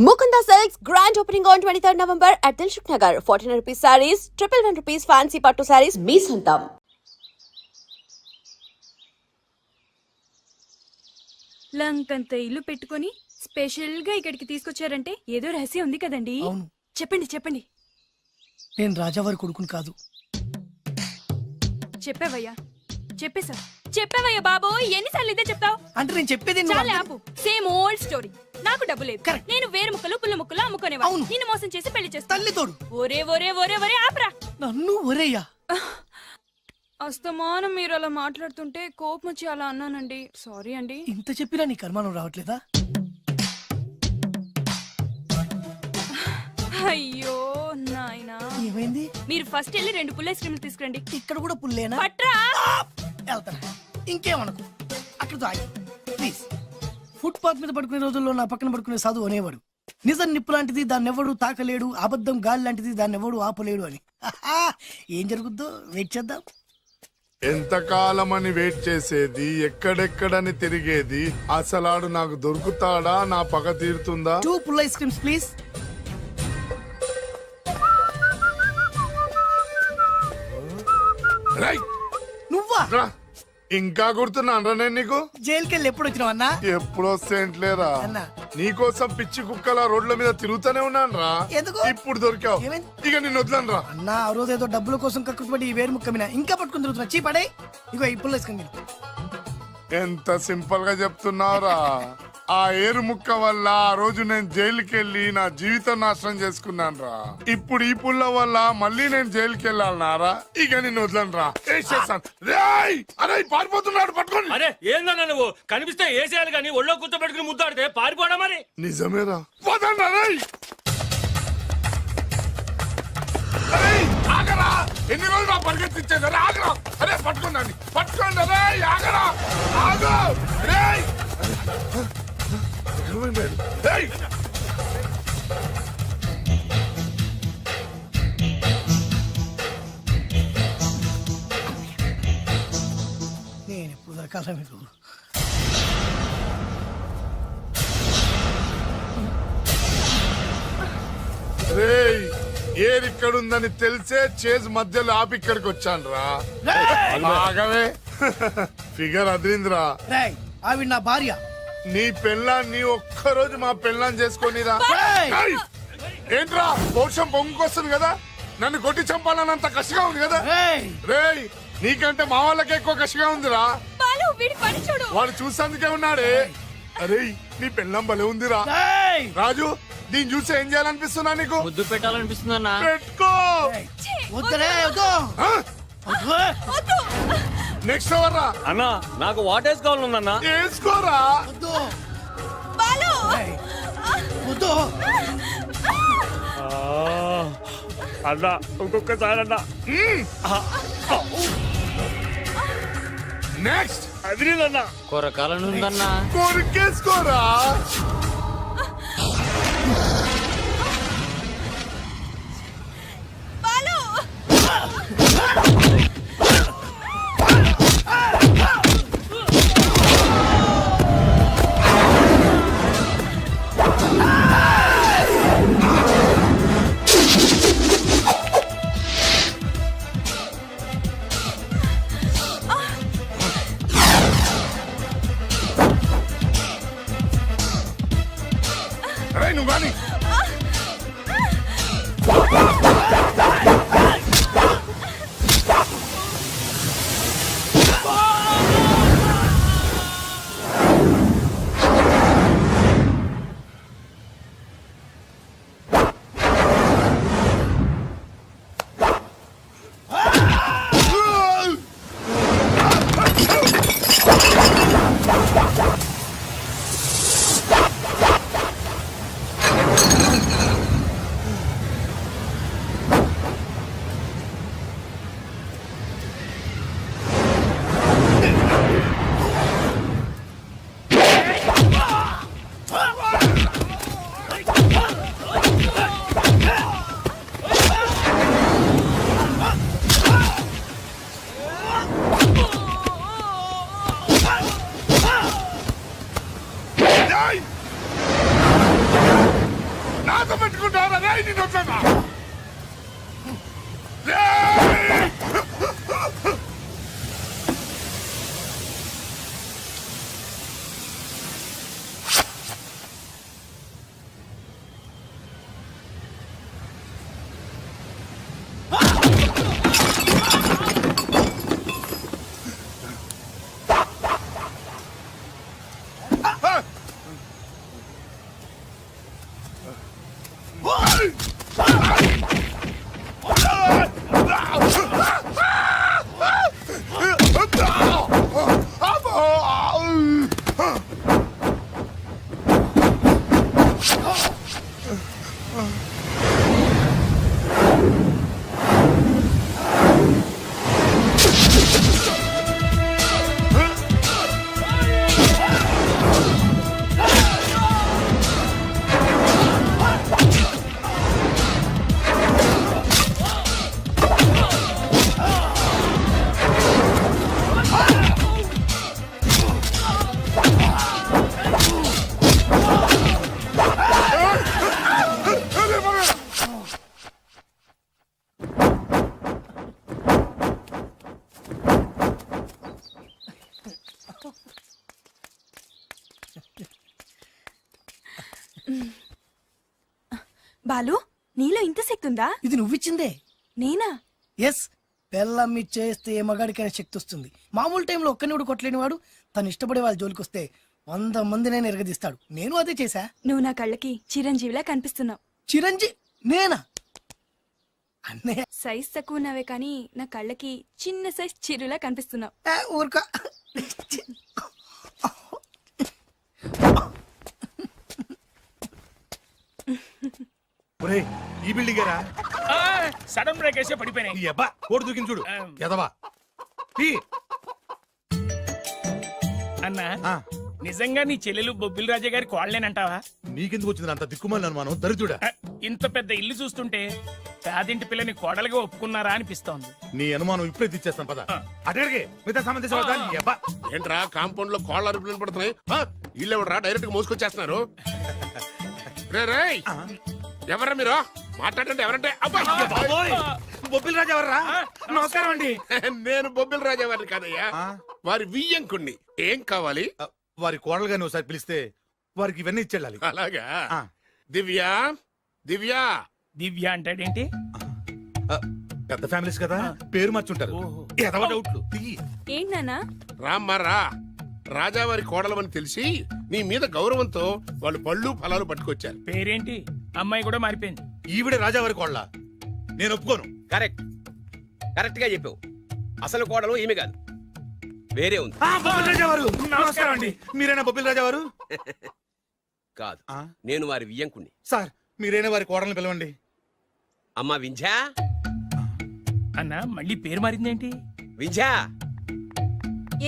Mukunda Silks grand opening on 23rd November at Dilshuk Nagar. 1400 rupees sarees, 111 rupees fancy pattu sarees, me santam. లంకంత ఇల్లు పెట్టుకొని special గా ఇక్కడికి తీసుకొచ్చారంటే ఏదో రహస్యం ఉంది కదండి. అవును. చెప్పండి చెప్పండి. నేను రాజావారి కొడుకుని కాదు. చెప్పావయ్యా, చెప్పేశా. చెప్పావయ్యా బాబు, ఎన్నిసార్లు ఇదే చెప్తావు? అంటే నేను చెప్పేది నువ్వు చాలా ఆపు. Same old story. నాకు డబ్బు లేదు, Correct. నేను వేరు ముక్కలు పుల్ల ముక్కలు అమ్ముకునేవా. అవును. నిన్ను మోసం చేసి పెళ్లి చేస్తా. తల్లి తోడు. ఒరే ఒరే ఒరే ఒరే ఆపరా. నన్ను ఒరేయ్యా. అస్తమానం మీరు అలా మాట్లాడుతుంటే కోపం వచ్చి అలా అన్నానండి. సారీ అండి. ఇంత చెప్పినా నీ కర్మానం రావట్లేదా? అయ్యో నాయనా, ఏమైంది? మీరు ఫస్ట్ వెళ్ళి 2 పుల్ల ఐస్ క్రీమ్లు తీసుకురండి. ఇక్కడ కూడా పుల్లేనా? పట్రా. వెళ్తాను. ఇంకేమనుకో, అక్కడితో ఆగి ప్లీజ్. ఫుట్పాత్ మీద పడుకునే రోజుల్లో నా పక్కన పడుకునే సాధువు అనేవాడు, నిజం నిప్పు లాంటిది దాన్ని ఎవడు తాకలేడు, అబద్ధం గాలి లాంటిది దాన్ని ఎవడు ఆపలేడు అని. ఏం జరుగుద్దో వెయిట్ చేద్దాం. ఎంతకాలమని వెయిట్ చేసేది, ఎక్కడెక్కడని తిరిగేది, అసలాడు నాకు దొరుకుతాడా, నా పగ తీరుతుందా? 2 పుల్ ఐస్ క్రీమ్స్ ప్లీజ్. రేయ్, నువ్వా? రా. ఇంకా గుర్తున్నాను నేను నీకు. జైలుకి వెళ్ళి ఎప్పుడు వచ్చినావు అన్నా? ఎప్పుడు వస్తేంట్లేరా, అన్నా. నీకోసం పిచ్చి కుక్కల రోడ్ల మీద తిరుగుతూనే ఉన్నాను రా. ఎందుకు? ఇప్పుడు దొరికావు, ఏమైంది? ఇక నిన్ను వదలను రా. అన్నా, ఆ రోజు ఏదో డబ్బుల కోసం కక్కుపడి ఈ వేరు ముక్కమినా ఇంకా పట్టుకుని తిరుగుతున్నా. చీ పడే. ఇగో ఈ పుల్ల ఐస్ క్రీమ్. ఎంత సింపుల్ గా చెప్తున్నావురా. ఆ ఏరు ముక్క వల్ల ఆ రోజు నేను జైలుకి వెళ్ళి నా జీవితం నాశనం చేసుకున్నాను రా. ఇప్పుడు ఈ పుల్ల వల్ల మళ్ళీ నేను జైలుకి వెళ్ళాలన్నారా? ఇక నిన్ను వదలను రా. అరే పారిపోతున్నాడు, పట్టుకోండి. అరే ఏందన్నా నువ్వు, కనిపిస్తే ఏసేయాలి కానీ ఒళ్ళో కూర్చోబెట్టుకుని ముద్దాడితే పారిపోవడం మరి. నిజమేరా, వదలరా. ఆగరా, ఎన్ని రోజులు నా పరిగెత్తించేది? ఆగరా. అరే పట్టుకున్నాను, పట్టుకోండి. అరే ఆగరా, ఆగు. రేయ్ రేయ్. నేను ఎప్పుడు దొరకాల మీకు? రేయ్, ఏరిక్కడుందని తెలిసే చేజ్ మధ్యలో ఆపి ఇక్కడికి వచ్చాను రా. ఆగవే. ఫిగర్ అదిరిందిరా. రేయ్, ఆవిడ నా భార్య. నీ పెళ్ళాన్ని ఒక్కరోజు మా పెళ్ళాన్ని చేసుకొనిరా. రేయ్! ఏయ్! ఏంట్రా, పౌరుషం పొంగుకొస్తుంది కదా, నన్ను కొట్టి చంపాలన్నంత కసిగా ఉంది కదా. రేయ్! రేయ్, నీకంటే మా వాళ్ళకే ఎక్కువ కసిగా ఉందిరా. బాలు వీడి పని చూడు. వాడు చూసేందుకే ఉన్నాడే. అరే నీ పెళ్ళం భలే ఉందిరా. రేయ్! రాజు, దీన్ని చూసి ఏం చేయాలనిపిస్తున్నా నీకు? ముద్దు పెట్టాలనిపిస్తుందన్నా. పెట్టుకో. వద్దురే, వద్దు. ఆ? వద్దు. నెక్స్ట్ ఎవర్రా? అన్నా నాకు వాటేజ్ కావాలన్నా. వేసుకోరా. వద్దు. బాలు రేయ్, వద్దు. అన్నా ఇంకొకసారి అన్నా. నెక్స్ట్ అదిరిందన్నా. కొరకాలం ఉందన్నా. కొరికేసుకోరా. బాలు నాతో పెట్టుకుంటారా రేయ్ నిన్ను వచ్చానా రేయ్ బాలు నీలో ఇంత శక్తి ఉందా? ఇది నువ్విచ్చిందే. నేనా? ఎస్, పెళ్ళమ్మి చేస్తే ఏ మగాడికైనా శక్తి వస్తుంది. మామూలు టైంలో ఒక్కని కూడా కొట్టలేని వాడు తను ఇష్టపడే వాళ్ళ జోలికి వస్తే 100 మందినైనా ఎరగదీస్తాడు. నేను అదే చేశా. నువ్వు నా కళ్ళకి చిరంజీవిలా కనిపిస్తున్నావు. చిరంజీ నేనా? అన్నయ్య సైజ్ తక్కువ ఉన్నావే కానీ నా కళ్ళకి చిన్న సైజ్ చిరులా కనిపిస్తున్నావు. ఊరుక. ఒరేయ్, ఈ బిల్డింగ్ ఏరా? సడన్ బ్రేక్ వేసే పడిపోయినాయి. ఈ అబ్బా కోడి దూకింది చూడు. ఎదవా తీ. అన్నా ఆ, నిజంగా నీ చెల్లెలు బొబ్బిల్ రాజా గారి కోళ్ళేనంటావా? నీకెందుకు వచ్చింది అంత దిక్కుమాలిన అనుమానం? దరిద్రుడా, ఇంత పెద్ద ఇల్లు చూస్తుంటే పేదింటి పిల్లని కోడలుగా ఒప్పుకున్నారా అనిపిస్తోంది. నీ అనుమానం ఇప్పుడే తెచ్చేస్తాను పద. అటడిగే మిగతా సంబంధించిన అబ్బా. ఏంట్రా కాంపౌండ్ లో కోళ్ళ అరుపులు పడుతున్నాయి? ఇల్లెవడరా డైరెక్ట్ గా మోసుకొచ్చేస్తున్నారు? రే రేయ్, ఎవరా మీరు? మాట్లాడండి. ఎవరంటే? అబ్బా! బాబోయ్, బొబ్బిల్ రాజా ఎవర్రా? నమస్కారం అండి. నేను బొబ్బిల్ రాజా వారిని కాదయ్యా, ఆ? వారి వియ్యంకుణ్ణి. ఏం కావాలి? ఆ, వారి కోడలు గాని ఒకసారి పిలిస్తే వారికి ఇవన్నీ ఇచ్చేళ్ళాలి. అలాగా? ఆ. దివ్య, దివ్య, దివ్య అంటాడేంటి? ఆ, పెద్ద ఫ్యామిలీస్ కదా, పేరు మార్చుంటారు. ఓహో. ఎదవ డౌట్లు తీ. ఏంటి నాన్నా? రామ్మా రా. రాజావారి కోడలమని తెలిసి నీ మీద గౌరవంతో వాళ్ళు పళ్ళు ఫలాలు పట్టుకొచ్చారు. పేరేంటి? అమ్మాయి కూడా మారిపోయింది. ఈవిడే రాజా వారి కోడల? నేను ఒప్పుకోను. కరెక్ట్ కరెక్ట్ గా చెప్పావు. అసలు కోడలు ఈమె కాదు, వేరే ఉంది. ఆ, బొబ్బిల్ రాజా వారు నమస్కారం అండి. మీరేనా బొబ్బిల్ రాజా వారు? కాదు, ఆ? నేను వారి వియ్యంకుణ్ణి. సార్, మీరేనా వారి కోడల్ని పిలవండి. అమ్మా వింధ్యా, అన్నా మళ్ళీ పేరు మారిందేంటి? వింధ్యా.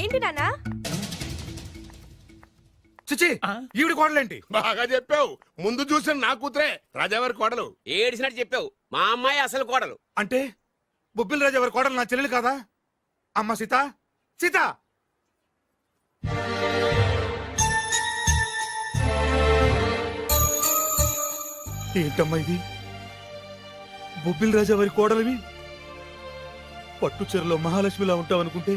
ఏంటి నాన్నా? చిచి, ఆ? ఈవిడ కోడలేంటి? బాగా చెప్పావు. ముందు చూసిన నా కూతురే రాజావారి కోడలు. ఏడిసినట్టు చెప్పావు. మా అమ్మాయి అసలు కోడలు. అంటే బొబ్బిల్ రాజా వారి కోడలు నా చెల్లెలు కాదా? అమ్మ సీత, సీత! ఏంటమ్మా ఇది? బొబ్బిల్ రాజా వారి కోడలివి పట్టు చీరలో మహాలక్ష్మిలా ఉంటావనుకుంటే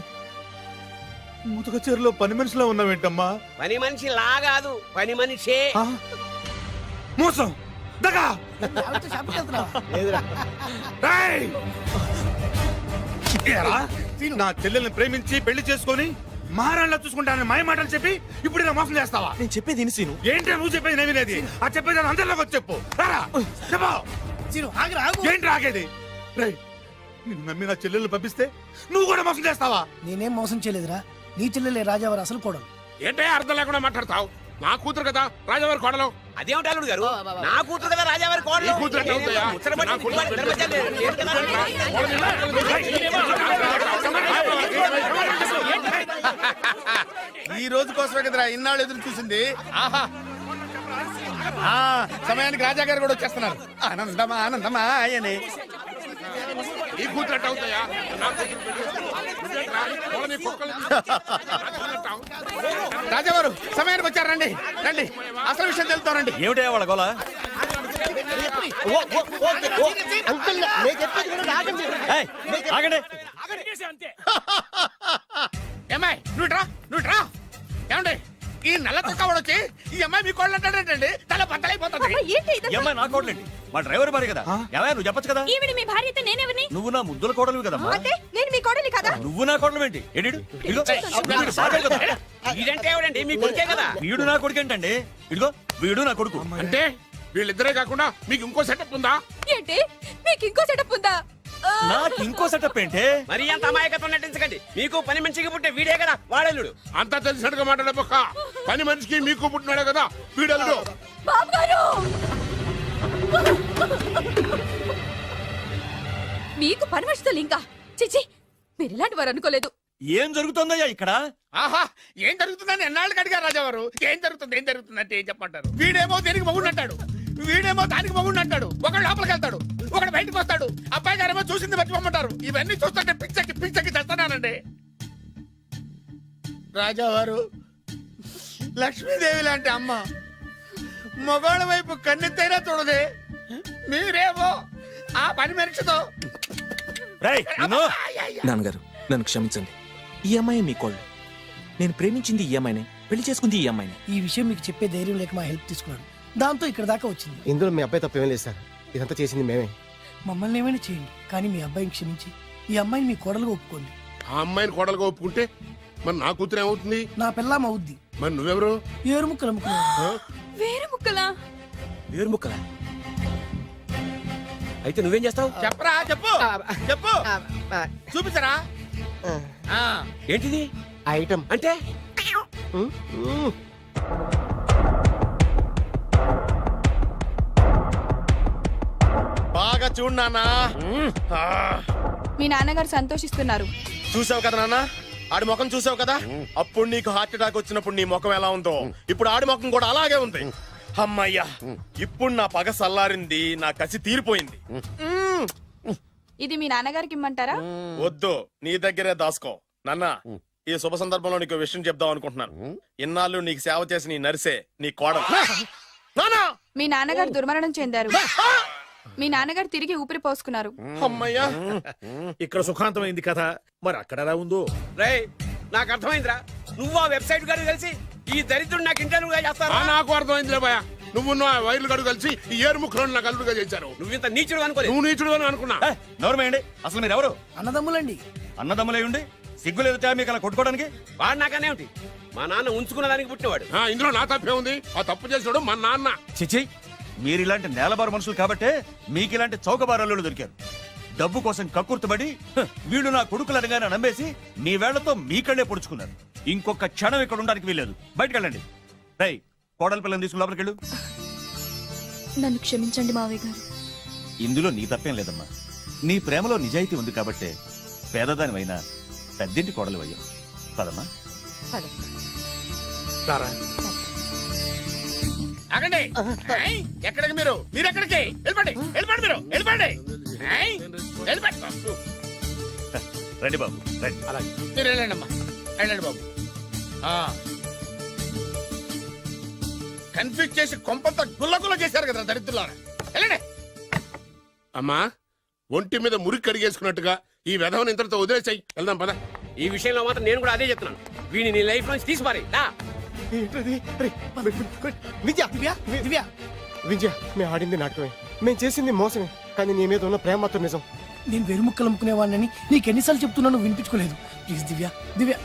ముతక చీరలో పని మనిషిలా ఉన్నావేంటమ్మా? పని మనిషి లాగాదు, పని మనిషే. ఆ? మోసం, దగా! ఆవిడతో షాపింగ్కి వెళ్తున్నావా? రేయ్! ఏరా, నా చెల్లెల్ని ప్రేమించి పెళ్లి చేసుకొని మహారాణిలా చూసుకుంటానని మాయ మాటలు చెప్పి ఇప్పుడు ఇలా మోసం చేస్తావా? నేను చెప్పేది సీను. ఏంటి నువ్వు చెప్పేది? నేను వినేది. ఆ చెప్పేది అందరిలోకి వచ్చి చెప్పు. రారా, చెప్పు. చిరు, ఆగురా, ఆగు. ఏంటి రాగేది? రేయ్, నిన్ను నమ్మి నా చెల్లెల్ని పంపిస్తే నువ్వు కూడా మోసం చేస్తావా? నేనేం మోసం చేయలేదురా. నీ చెల్లెలే రాజావారు అసలు కోడలు. ఏంటే అర్థం లేకుండా మాట్లాడతావు? నా కూతురు కదా రాజావారి కోడలు. అదేమిటి అల్లుడు గారు, నా కూతురు కదా రాజావారి కోడలు. నీ కూతురు ఎట్లా అవుతాయా? ముచ్చటపడి నా కూతురు ఇద్దరు మధ్య లేదు కదా. ఈ రోజు కోసమే కదరా ఇన్నాళ్ళు ఎదురు చూసింది. ఆహా, ఆ సమయానికి రాజా గారు కూడా వచ్చేస్తున్నారు. ఆనందమా ఆనందమా ఆయనే. నీ కూతురు ఎట్లా అవుతాయా? నా కూతురు నువ్వేంట్రా? వాళ్ళని కుక్కల్ని చూస్తున్నట్టావు? రాజావారు సమయానికి వచ్చారు. రండి రండి, అసలు విషయం తెలుస్తారండి. ఏమిటయ్యా వాళ్ళ గోల? ఆగండి. ఏమ్మాయి నువ్వు రా ఏమండి ఈ నల్ల చొక్కా వచ్చి ఈ అమ్మాయి మీ కోళ్ళు అంటాడేంటండి తల బద్దలైపోతుంది ఈ అమ్మాయి నా కోడలేండి మా డ్రైవర్ భార్య కదా ఏమయ్య నువ్వు చెప్పొచ్చు కదా ఈవిడ మీ భార్య అయితే నేనెవరిని? నువ్వు నా ముద్దుల కోడలు కదమ్మా అంటే నేను మీ కోడలి కదా? నువ్వు నా కోడలు ఏంటి ఎడిడు ఇదిగో వీడు సాగరు కదా. ఇదంటే ఎవడండి మీ కొడుకే కదా. వీడు నా కొడుకు ఏంటండి ఇదిగో వీడు నా కొడుకు అంటే వీళ్ళిద్దరే కాకుండా మీకు ఇంకో సెటప్ ఉందా? ఏంటి మీకు ఇంకో సెటప్ ఉందా? నాకు ఇంకో సెటప్ ఏంటి మరి అంత అమాయకత్వం నటించకండి. మీకు పని మనిషికి పుట్టే వీడే కదా వాడల్లుడు. అంతా తెలిసినట్టుగా మాట్లాడబోక పని మనిషికి మీకు పుట్టినాడే కదా వీడల్లుడు. బాబు గారు మీకు పని మనుషులు ఇంకా చిచి మీరు ఇలాంటి వారు అనుకోలేదు. ఏం జరుగుతుందయ్యా ఇక్కడ ఆహా ఏం జరుగుతుందని ఎన్నాళ్ళకి అడిగారు రాజావారు ఏం జరుగుతుంది అంటే ఏం చెప్పంటారు వీడేమో దేనికి మొగుడు అంటాడు వీడేమో దానికి మొగుడు అంటాడు ఒకడు లోపలికి వెళ్తాడు ఒకడు బయటకు వస్తాడు అబ్బాయి గారేమో చూసింది మర్చిపోమంటారు ఇవన్నీ చూస్తుంటే పిచ్చకి చేస్తానండి రాజావారు లక్ష్మీదేవి లాంటి అమ్మ మగవాళ్ళ వైపు కన్నెత్తైనా చూడదే మీరేమో ఆ పని మనిషితో రేయ్ నిన్ను నాన్నగారు నన్ను క్షమించండి. ఈ అమ్మాయి మీ కోళ్ళు. నేను ప్రేమించింది ఈ అమ్మాయిని, పెళ్లి చేసుకుంది ఈ అమ్మాయిని. ఈ విషయం మీకు చెప్పే ధైర్యం లేక మా హెల్ప్ తీసుకున్నాడు. దాంతో ఇక్కడ దాకా వచ్చింది. ఇందులో మీ అబ్బాయి తప్పేం లేదు సార్. ఇదంతా చేసింది మేమే. మమ్మల్ని ఏమైనా చేయండి, కానీ మీ అబ్బాయిని క్షమించి ఈ అమ్మాయిని మీ కోడలుగా ఒప్పుకోండి. ఆ అమ్మాయిని కోడలుగా ఒప్పుకుంటే మరి నా కూతురు ఏమవుతుంది? నా పిల్లం అవుద్ది. మరి నువ్వెవరు? ఏరు ముక్కలు అమ్ముకున్నాడు. వేరే ముక్కలా? వేరు ముక్కలా? అయితే నువ్వేం చేస్తావు? చెప్పరా చెప్పు చూపించరా ఏంటిది ఐటమ్ అంటే? బాగా చూడు నాన్నా మీ నాన్నగారు సంతోషిస్తున్నారు. చూసావు కదా నాన్న, ఆడి ముఖం చూసావు కదా. అప్పుడు నీకు హార్ట్ అటాక్ వచ్చినప్పుడు నీ ముఖం ఎలా ఉందో ఇప్పుడు ఆడి ముఖం కూడా అలాగే ఉంది. అమ్మయ్యా, ఇప్పుడు నా పగ సల్లారింది, నా కసి తీరిపోయింది. ఇది మీ నాన్నగారికి ఇమ్మంటారా? వద్దు, నీ దగ్గరే దాసుకో. నాన్న, ఈ శుభ సందర్భంలో నీకు విషయం చెప్దాం అనుకుంటున్నాను. ఇన్నాళ్ళు నీకు సేవ చేసి నీ నర్సే నీ కోడలు. నాన్నా, మీ నాన్నగారు దుర్మరణం చెందారు. మీ నాన్నగారు తిరిగి ఊపిరి పోసుకున్నారు. అమ్మయ్యా, ఇక్కడ సుఖాంతమైంది కదా, మరి అక్కడ ఎలా ఉందో. రేయ్ నాకు అర్థమైందిరా. నువ్వు ఆ వెబ్సైట్ గారు కలిసి ఈ దరిద్రుడు నాకు ఇంటర్వ్యూగా చేస్తారా? నాకు అర్థమైందిలే భయ. నువ్వు నా వైర్లు గడు కలిసి ఈ ఏరు ముక్కలను నాకు అల్లుడుగా చేశారు. నువ్వింత నీచుడు అనుకోలేదు. నువ్వు నీచుడు అని అనుకున్నా. నోరమేయండి. అసలు మీరు ఎవరు? అన్నదమ్ములండి. అన్నదమ్ములై ఉండి సిగ్గు లేదు మీకు అలా కొట్టుకోవడానికి? వాడు నాకనే ఉంటి. మా నాన్న ఉంచుకున్న దానికి పుట్టినవాడు. ఇందులో నా తప్పే ఉంది. ఆ తప్పు చేసాడు మా నాన్న. చిచి, మీరు ఇలాంటి నేలబారు మనుషులు కాబట్టే మీకు ఇలాంటి చౌకబారు దొరికారు. డబ్బు కోసం కక్కుర్తుబడి వీళ్ళు నా కొడుకులు అనగానే నమ్మేసి మీ వేళ్లతో మీ కళ్ళే పొడుచుకున్నారు. ఇంకొక క్షణం ఇక్కడ ఉండడానికి వీల్లేదు. బయటకు వెళ్ళండి. రై కోడల పిల్లని తీసుకుని లోపలికి వెళ్ళు. నన్ను క్షమించండి మావయ్య గారు. ఇందులో నీ తప్పేం లేదమ్మా. నీ ప్రేమలో నిజాయితీ ఉంది కాబట్టే పేదదానివైనా పెద్దింటి కోడలు అయ్యావు. పదమ్మా. ఆగండి ఎక్కడికి మీరు ఎక్కడికి వెళ్ళిపోండి రండి బాబు రండి. మీరు వెళ్ళండి అమ్మా, వెళ్ళండి బాబు. కన్ఫ్యూజ్ చేసి కొంపంతా గుల్లగుల్ల చేశారు కదా దరిద్రులారా. వెళ్ళండి. అమ్మా, ఒంటి మీద మురికి కడిగేసుకున్నట్టుగా ఈ విధవని ఇంతటితో వదిలేసాయి. వెళ్దాం పద. ఈ విషయంలో మాత్రం నేను కూడా అదే చెప్తున్నాను. వీడిని నీ లైఫ్ నుంచి తీసిపారి. విద్య దివ్య విద్య, మేము ఆడింది నాటకమే, మేము చేసింది మోసమే, కానీ నీ మీద ఉన్న ప్రేమ మాత్రం నిజం. నేను వెరు ముక్కలు అమ్ముకునేవాడిని నీకు ఎన్నిసార్లు చెప్తున్నాను వినిపించుకోలేదు. ప్లీజ్ దివ్య దివ్య.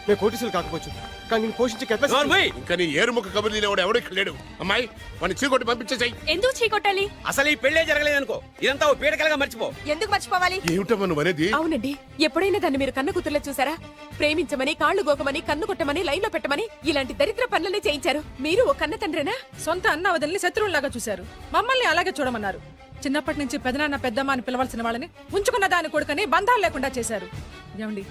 మేము కోటీసులు కాకపోవచ్చు, కానీ నేను పోషించే కెపాసిటీ. నోర్మూయ్. ఇంకా నీ ఏరుముక్క కబుర్లు ఎవడు ఇక్కడ లేడు. అమ్మాయి వాడిని చీకొట్టి పంపించేసాయి. ఎందుకు చీకొట్టాలి? అసలు ఈ పెళ్లే జరగలేదనుకో. ఇదంతా ఓ పీడకలుగా మర్చిపో. ఎందుకు మర్చిపోవాలి? ఏమిటమ్మా నువ్వు అనేది? అవునండి, ఎప్పుడైనా దాన్ని మీరు కన్న కూతుర్లో చూసారా? ప్రేమించమని, కాళ్ళు గోకమని, కన్ను కొట్టమని, లైన్ లో పెట్టమని ఇలాంటి దరిద్ర పనులనే చేయించారు. మీరు ఓ కన్న తండ్రేనా? సొంత అన్న వదిలిని శత్రువులాగా చూశారు. మమ్మల్ని అలాగే చూడమన్నారు. చిన్నప్పటి నుంచి పెదనాన్న పెద్దమ్మ అని పిలవాల్సిన వాళ్ళని ఉంచుకున్న దాని కొడుకని బంధాలు లేకుండా చేశారు. ఏమండి,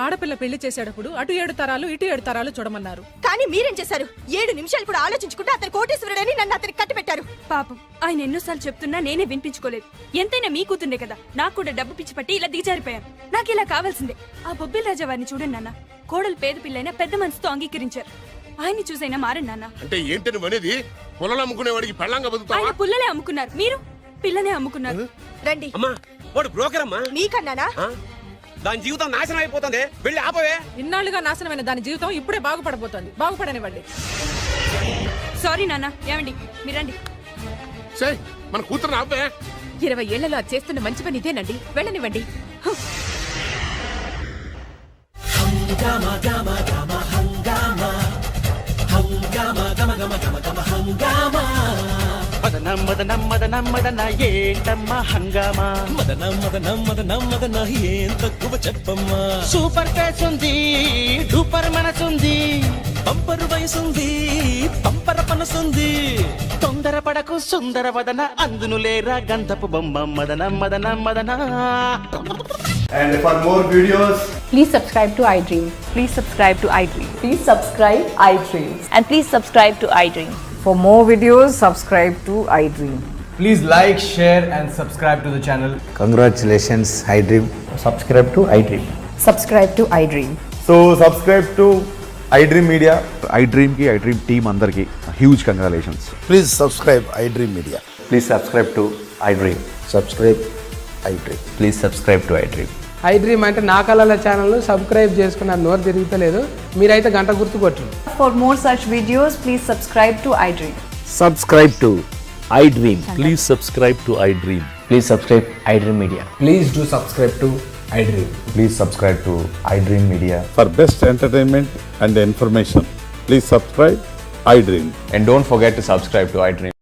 ఆడపిల్ల పెళ్లి చేసేటప్పుడు అటు 7 తరాలు ఇటు 7 తరాలు చూడమన్నారు. కానీ మీరేం చేశారు? 7 నిమిషాలు కూడా ఆలోచించుకుంటే అతను కోటీశ్వరుడని నన్ను అతనికి కట్టి పెట్టారు. పాపం ఆయన ఎన్నోసార్లు చెప్తున్నా నేనే వినిపించుకోలేదు. ఎంతైనా మీ కూతుండే కదా. నాకు కూడా డబ్బు పిచ్చి పట్టి ఇలా దిగజారిపోయాను. నాకు ఇలా కావాల్సిందే. ఆ బొబ్బిల్ రాజా వారిని చూడండి నాన్న. కోడలు పేద పిల్లైనా పెద్ద మనసుతో అంగీకరించారు. ఆయన్ని చూసైనా మారండి నాన్న. అంటే ఏంటి నువ్వు అనేది? పొలాలు అమ్ముకునేవాడికి పెళ్ళంగా బతుకుతావా ఆయన పుల్లలే అమ్ముకున్నారు, మీరు పిల్లనే అమ్ముకున్నారు. రండి. అమ్మా వాడు బ్రోకర్ అమ్మా. నీకన్నానా? ఆ? దాని జీవితం నాశనం అయిపోతుంది, వెళ్ళి ఆపవే. ఇన్నాళ్ళుగా నాశనమైన దాని జీవితం ఇప్పుడే బాగుపడబోతోంది. బాగుపడనివ్వండి. సారీ నాన్న. ఏమండి మీరండి. సేయ్, మన కూతురు ఆపే. 20 ఏళ్లలో అది చేస్తున్న మంచి పని ఇదేనండి. వెళ్ళనివ్వండి. మదనం మదనం మదనం మదన ఏంటమ్మా హంగామా మదనం మదనం మదనం మదన ఏం తక్కువ చెప్పమ్మా సూపర్ ఫేస్ ఉంది డూపర్ మనసుంది పంపర్ వయసుంది పంపర పనసుంది తొందర పడకు సుందర వదన అందును లేరా గంధపు బొమ్మ మదనం మదనం మదన. And for more videos, Please subscribe to iDream. Please subscribe to iDream. Please subscribe iDream. And please subscribe to iDream. For more videos, subscribe to iDream. please like, share and subscribe to the channel. Congratulations iDream. Subscribe to iDream. Subscribe to iDream. So subscribe to iDream Media. iDream కి iDream team అందరికి huge congratulations. Please subscribe iDream Media. Please subscribe to iDream. Subscribe iDream. Please subscribe to iDream. iDream అంటే నా కళల channel subscribe చేసుకున్న నోరు తిరుగుతలేదు. మీరైతే గంట గుర్తు కొట్టండి. For more such videos, please subscribe to iDream. Subscribe to iDream. Please subscribe to iDream. Please subscribe iDream Media. Please do subscribe to iDream. Please subscribe to iDream Media. For best entertainment and information, please subscribe iDream. And don't forget to subscribe to iDream.